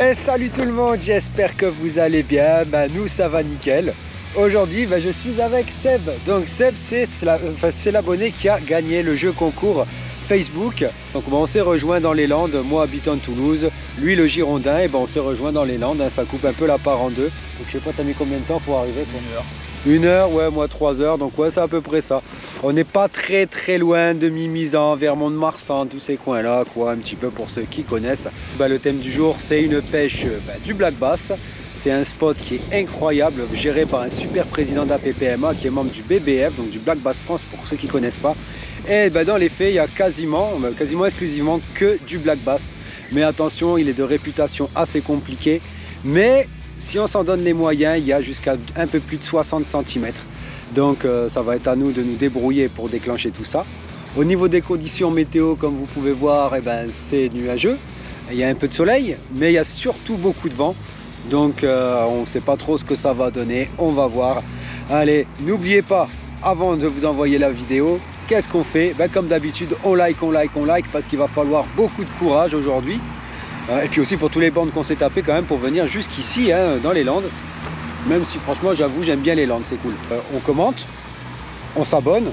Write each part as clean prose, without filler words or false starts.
Et salut tout le monde, j'espère que vous allez bien. Nous ça va nickel. Aujourd'hui je suis avec Seb. Donc Seb c'est l'abonné qui a gagné le jeu concours Facebook. Donc on s'est rejoint dans les Landes, moi habitant de Toulouse, lui le Girondin, et on s'est rejoint dans les Landes, ça coupe un peu la part en deux. Donc je sais pas, t'as mis combien de temps pour arriver toi? 1 heure. 1 heure, ouais, moi 3 heures, donc ouais, c'est à peu près ça. On n'est pas très loin de Mimizan, vers Mont-de-Marsan, tous ces coins-là, quoi, un petit peu pour ceux qui connaissent. Le thème du jour, c'est une pêche du black bass. C'est un spot qui est incroyable, géré par un super président d'APPMA qui est membre du BBF, donc du Black Bass France pour ceux qui ne connaissent pas. Et dans les faits, il y a quasiment exclusivement que du black bass. Mais attention, il est de réputation assez compliqué. Mais si on s'en donne les moyens, il y a jusqu'à un peu plus de 60 cm. Donc ça va être à nous de nous débrouiller pour déclencher tout ça. Au niveau des conditions météo, comme vous pouvez voir, c'est nuageux. Il y a un peu de soleil, mais il y a surtout beaucoup de vent. Donc on ne sait pas trop ce que ça va donner, on va voir. Allez, n'oubliez pas, avant de vous envoyer la vidéo, qu'est-ce qu'on fait? Comme d'habitude, on like, parce qu'il va falloir beaucoup de courage aujourd'hui. Et puis aussi pour tous les bandes qu'on s'est tapé quand même pour venir jusqu'ici, dans les Landes. Même si franchement, j'avoue, j'aime bien les Landes, c'est cool. On commente, on s'abonne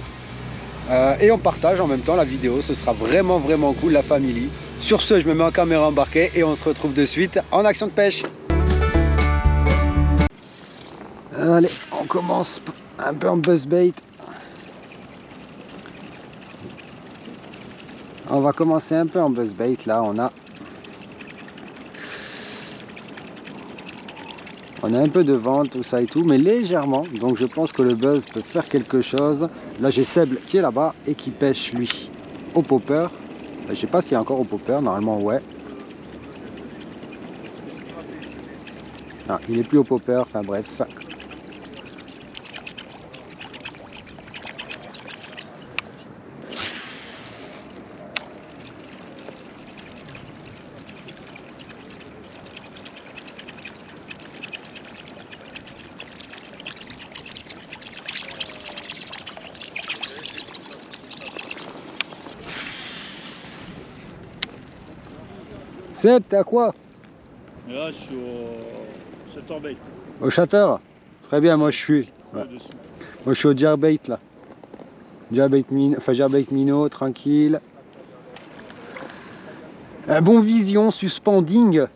et on partage en même temps la vidéo. Ce sera vraiment cool, la famille. Sur ce, je me mets en caméra embarquée et on se retrouve de suite en action de pêche. Allez, on commence un peu en buzzbait. On va commencer un peu en buzzbait. Là, on a un peu de vent, tout ça et tout, mais légèrement. Donc je pense que le buzz peut faire quelque chose. Là, j'ai Seb qui est là-bas et qui pêche, lui, au popper. Je sais pas s'il est encore au popper, normalement, ouais. Ah, il est plus au popper, enfin bref. Seb, t'es à quoi? Là, je suis au Chatterbait. Au chatter? Très bien, moi je suis. Ouais. Moi je suis au Dirbait là. Dirbait minot, tranquille. Un bon vision, suspending. Ouais.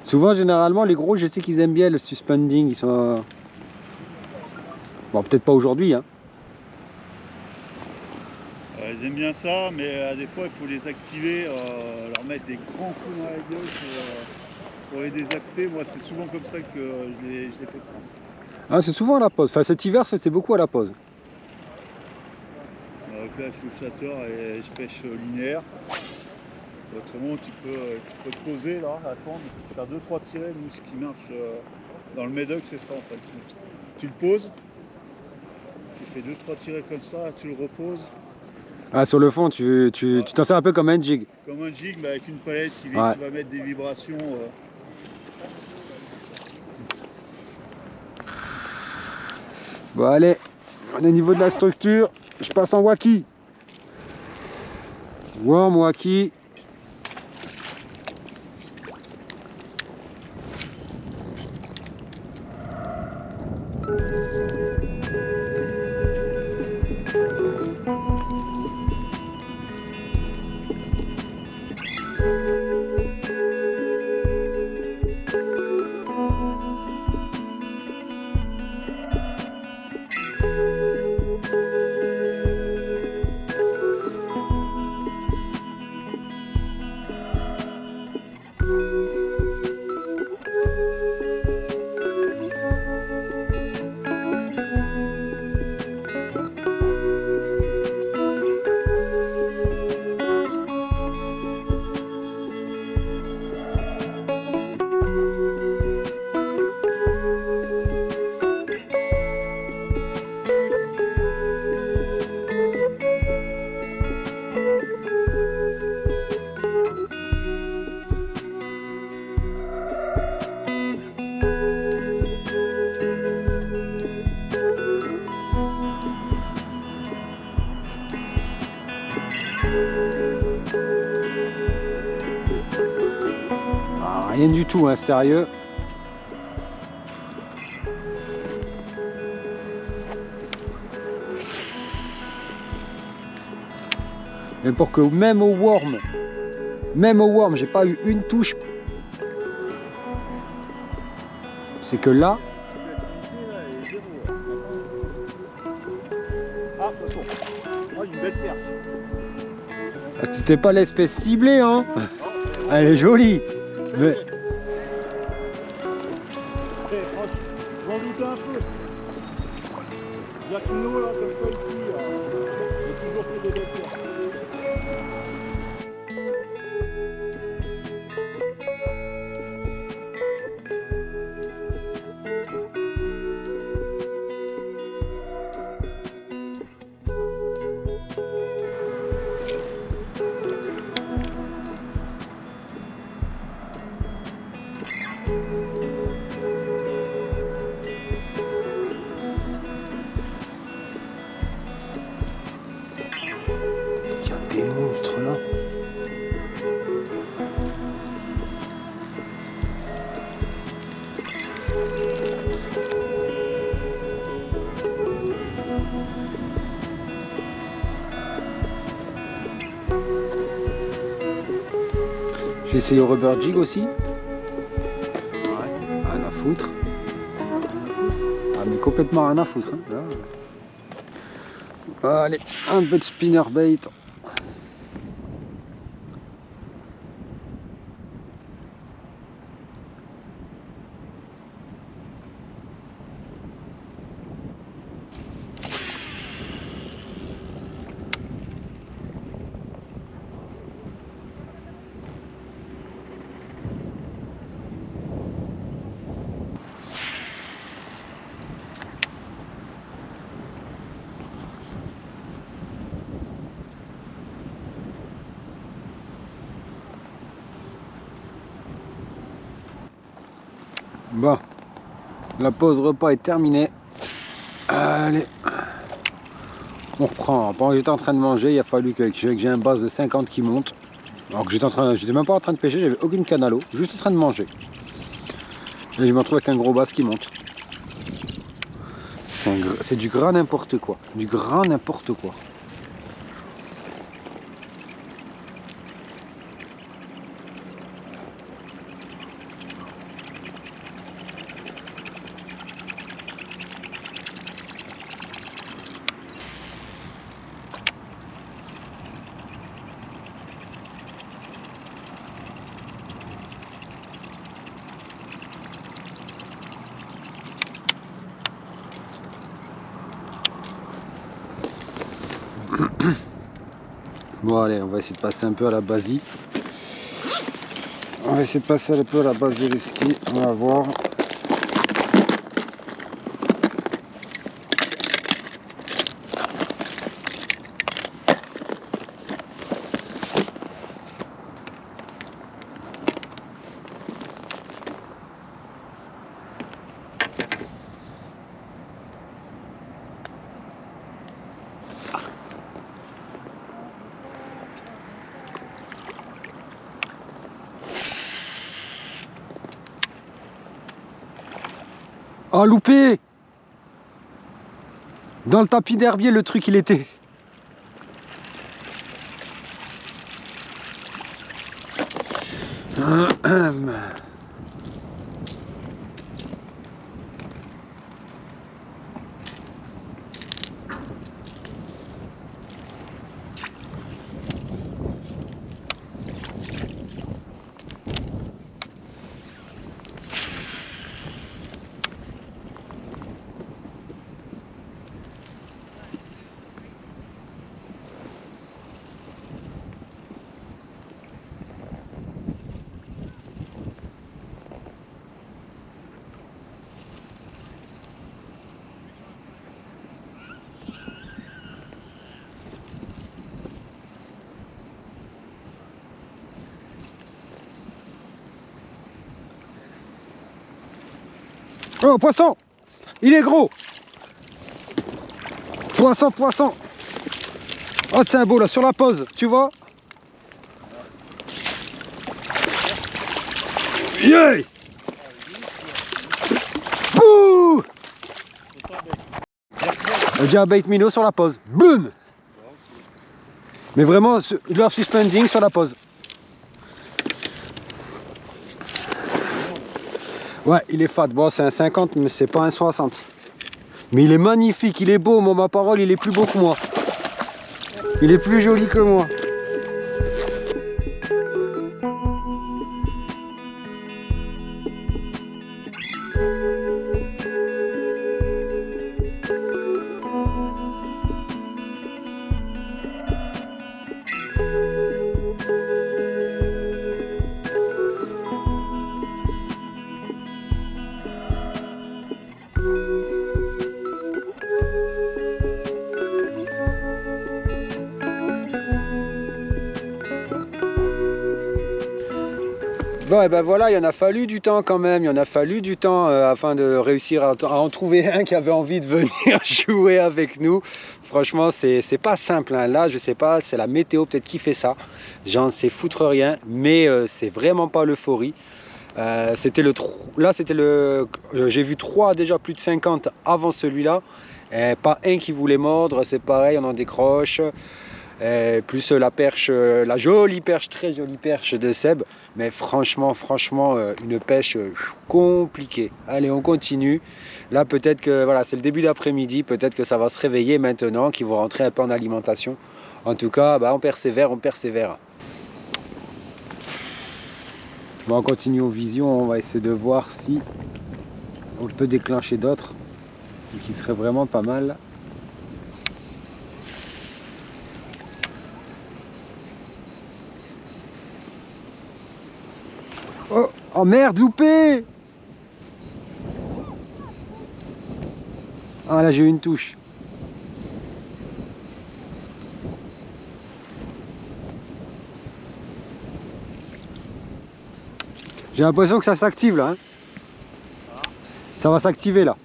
Souvent, généralement, les gros, je sais qu'ils aiment bien le suspending. Ils sont. Bon, peut-être pas aujourd'hui, hein. Ils aiment bien ça, mais des fois il faut les activer, leur mettre des grands coups dans la gueule pour les désaxer. Moi, c'est souvent comme ça que je les fais prendre. Ah, c'est souvent à la pause. Enfin, cet hiver, c'était beaucoup à la pause. Donc là, je suis au chatter et je pêche linéaire. Autrement, tu peux te poser là, attendre, faire 2-3 tirets. Nous, ce qui marche dans le médoc, c'est ça en fait. Tu le poses, tu fais 2-3 tirets comme ça, tu le reposes. Ah, sur le fond, tu t'en sers un peu comme un jig. Comme un jig, mais avec une palette qui Ouais. va mettre des vibrations. Bon, allez, on est au niveau de la structure. Je passe en waki. Worm waki. Rien du tout, hein, sérieux. Mais pour que même au worm, j'ai pas eu une touche. C'est que là. Ah, attention. Ah, une belle perche. C'était pas l'espèce ciblée, hein. Elle est jolie. Mais... J'en doutais un peu. Jacquino, là, comme ça, ici, j'ai toujours fait des belles perches. Des monstres là. J'ai essayé au rubber jig aussi. Ouais, rien à foutre. Ah mais complètement rien à foutre. Hein. Là. Allez, un peu de spinnerbait. Bon, la pause repas est terminée. Allez, on reprend. Pendant que j'étais en train de manger, il a fallu que j'ai un base de 50 qui monte. Alors que j'étais même pas en train de pêcher, j'avais aucune canne à l'eau, juste en train de manger. Et je me retrouve avec un gros bass qui monte. C'est du gras n'importe quoi, du gras n'importe quoi. Bon allez, on va essayer de passer un peu à la basie. On va essayer de passer un peu à la basie des skis, on va voir. Oh loupé! Dans le tapis d'herbier le truc il était. Oh poisson! Il est gros! Poisson, poisson! Oh c'est un beau là sur la pause, tu vois? Vieille. Bouh. J'ai un bait minnow sur la pose. Boum. Mais vraiment, leur suspending sur la pose. Ouais, il est fat. Bon, c'est un 50, mais c'est pas un 60. Mais il est magnifique, il est beau. Moi, ma parole, il est plus beau que moi. Il est plus joli que moi. Bon, et ben voilà, il en a fallu du temps quand même, il en a fallu du temps afin de réussir à en trouver un qui avait envie de venir jouer avec nous. Franchement, c'est pas simple, hein. Là, je sais pas, c'est la météo peut-être qui fait ça, j'en sais foutre rien, mais c'est vraiment pas l'euphorie. C'était le j'ai vu 3 déjà plus de 50 avant celui-là, pas un qui voulait mordre, c'est pareil, on en décroche. Plus la perche, la jolie perche, très jolie perche de Seb, mais franchement, une pêche compliquée. Allez, on continue. Là, peut-être que voilà, c'est le début d'après-midi, peut-être que ça va se réveiller maintenant, qu'ils vont rentrer un peu en alimentation. En tout cas, bah, on persévère, on persévère. Bon, on continue aux visions, on va essayer de voir si on peut déclencher d'autres, ce qui serait vraiment pas mal. Oh, oh merde, loupé! Ah là, j'ai eu une touche. J'ai l'impression que ça s'active là. Hein. Ça va s'activer là.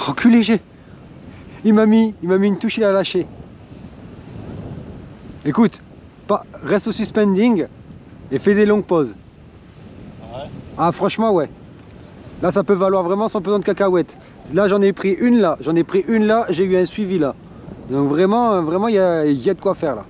Oh, que léger. Il m'a mis une touche, il a lâché. Écoute, reste au suspending et fais des longues pauses. Ah, ouais. Ah franchement ouais. Là ça peut valoir vraiment sans besoin de cacahuètes. Là j'en ai pris une là, j'ai eu un suivi là. Donc vraiment il y a de quoi faire là.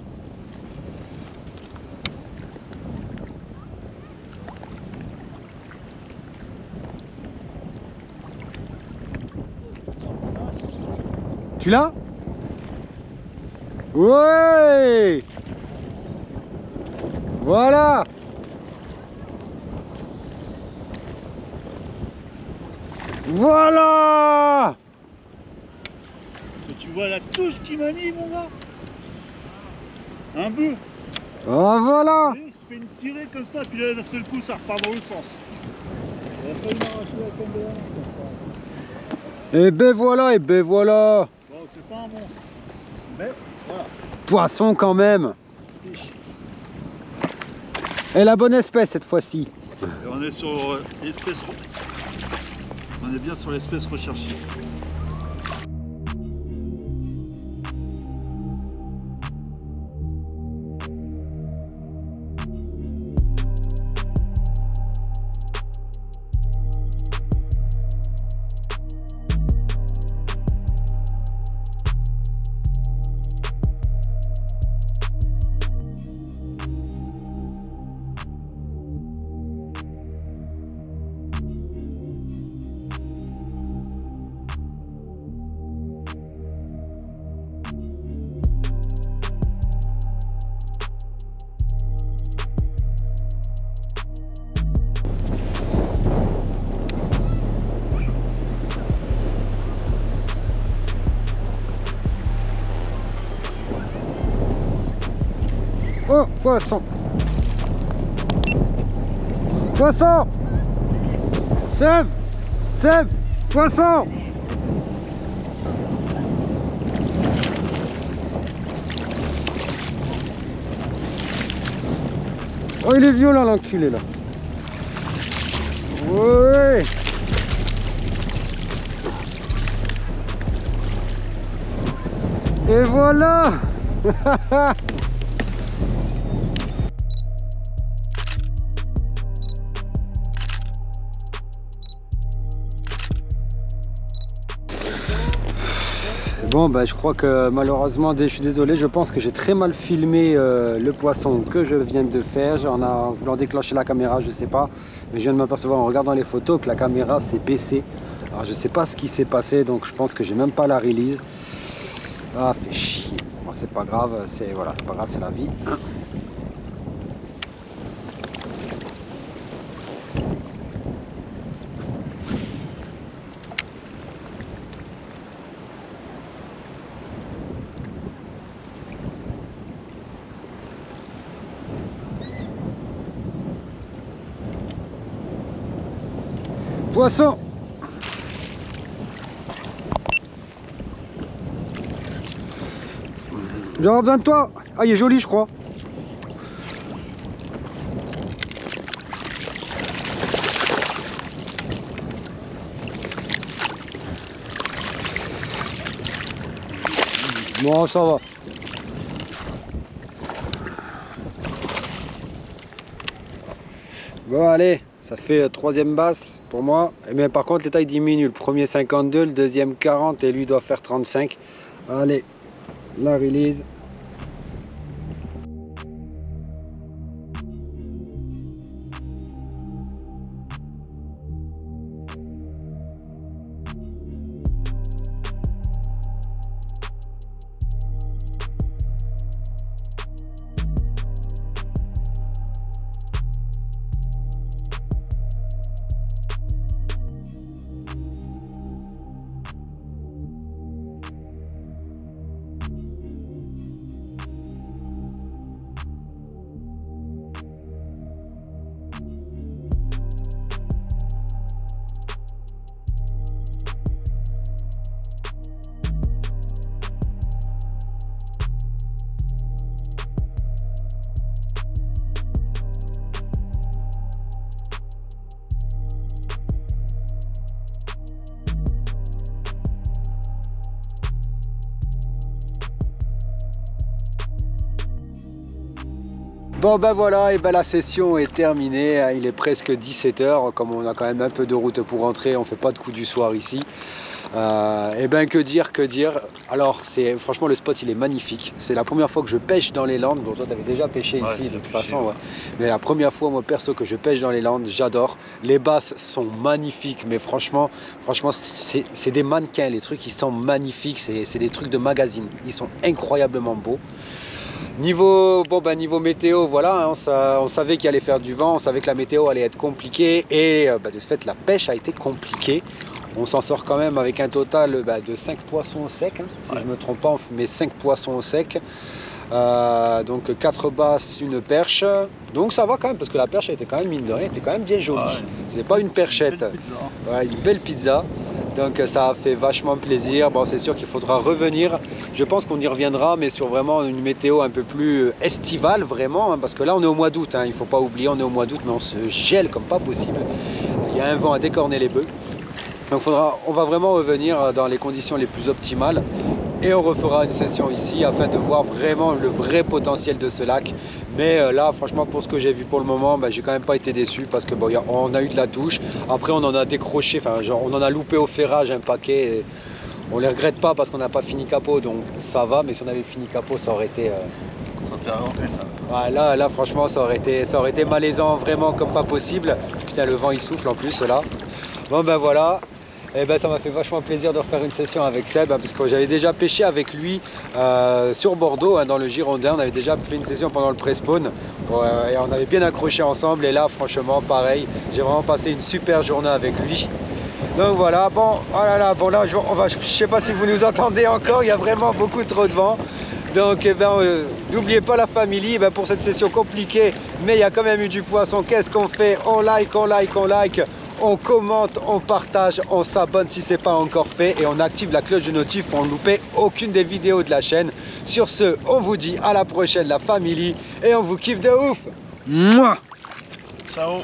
Tu l'as? Ouais! Voilà! Voilà! Tu vois la touche qu'il m'a mis, mon gars? Un bœuf. Oh voilà! Il se fait une tirée comme ça, puis là d'un seul coup ça repart dans le sens. Il a failli m'arracher la canne de la main comme ça. Et ben voilà, et ben voilà! Bon, c'est pas un monstre. Mais voilà. Poisson quand même! Et la bonne espèce cette fois-ci. Et on est sur l'espèce. On est bien sur l'espèce recherchée. Oh, poisson! Poisson! Seb! Seb! Poisson! Oh, il est violent l'enculé là. Ouais. Et voilà. Bon bah je crois que malheureusement, je suis désolé, je pense que j'ai très mal filmé le poisson que je viens de faire. En voulant déclencher la caméra, je sais pas, mais je viens de m'apercevoir en regardant les photos que la caméra s'est baissée. Alors je sais pas ce qui s'est passé, donc je pense que j'ai même pas la release. Ah, fait chier. Bon, c'est pas grave, c'est voilà, c'est pas grave, c'est la vie. Poisson. J'aurai besoin de toi. Ah, il est joli, je crois. Bon, ça va. Bon, allez, ça fait troisième basse pour moi. Mais par contre, les tailles diminuent. Le premier 52, le deuxième 40 et lui doit faire 35. Allez, la release. Bon ben voilà, et ben la session est terminée, il est presque 17 h, comme on a quand même un peu de route pour rentrer, on fait pas de coup du soir ici. Et ben que dire, alors franchement le spot il est magnifique, c'est la première fois que je pêche dans les Landes. Bon toi tu avais déjà pêché ici de toute façon, ouais. Mais la première fois moi perso que je pêche dans les Landes, j'adore, les basses sont magnifiques, mais franchement c'est des mannequins, les trucs ils sont magnifiques, c'est des trucs de magazine, ils sont incroyablement beaux. Niveau météo, voilà, hein, on savait qu'il allait faire du vent, on savait que la météo allait être compliquée et de ce fait la pêche a été compliquée. On s'en sort quand même avec un total de 5 poissons au sec, hein, si je ne me trompe pas, on met 5 poissons au sec. Donc 4 basses, une perche, donc ça va quand même parce que la perche était quand même, mine de rien, était quand même bien jolie. C'est pas une perchette, une belle pizza. Donc ça a fait vachement plaisir. Bon, c'est sûr qu'il faudra revenir, je pense qu'on y reviendra, mais sur vraiment une météo un peu plus estivale vraiment, hein, parce que là on est au mois d'août, hein, il ne faut pas oublier, on est au mois d'août, mais on se gèle comme pas possible. Il y a un vent à décorner les bœufs. Donc on va vraiment revenir dans les conditions les plus optimales et on refera une session ici afin de voir vraiment le vrai potentiel de ce lac. Mais là franchement pour ce que j'ai vu pour le moment, j'ai quand même pas été déçu parce que bon, on a eu de la touche. Après on en a décroché, on en a loupé au ferrage un paquet. Et on les regrette pas parce qu'on n'a pas fini capot, donc ça va, mais si on avait fini capot ça aurait été... Là franchement ça aurait été malaisant vraiment comme pas possible. Putain le vent il souffle en plus là. Bon ben voilà. Et ça m'a fait vachement plaisir de refaire une session avec Seb, parce que j'avais déjà pêché avec lui sur Bordeaux, hein, dans le Girondin. On avait déjà fait une session pendant le pré-spawn et on avait bien accroché ensemble. Et là franchement pareil, j'ai vraiment passé une super journée avec lui. Donc voilà, bon, oh là là, bon là je sais pas si vous nous entendez encore, il y a vraiment beaucoup trop de vent. Donc n'oubliez pas la famille, pour cette session compliquée, mais il y a quand même eu du poisson. Qu'est-ce qu'on fait? On like, on commente, on partage, on s'abonne si ce n'est pas encore fait et on active la cloche de notif pour ne louper aucune des vidéos de la chaîne. Sur ce, on vous dit à la prochaine la famille et on vous kiffe de ouf. Mouah. Ciao.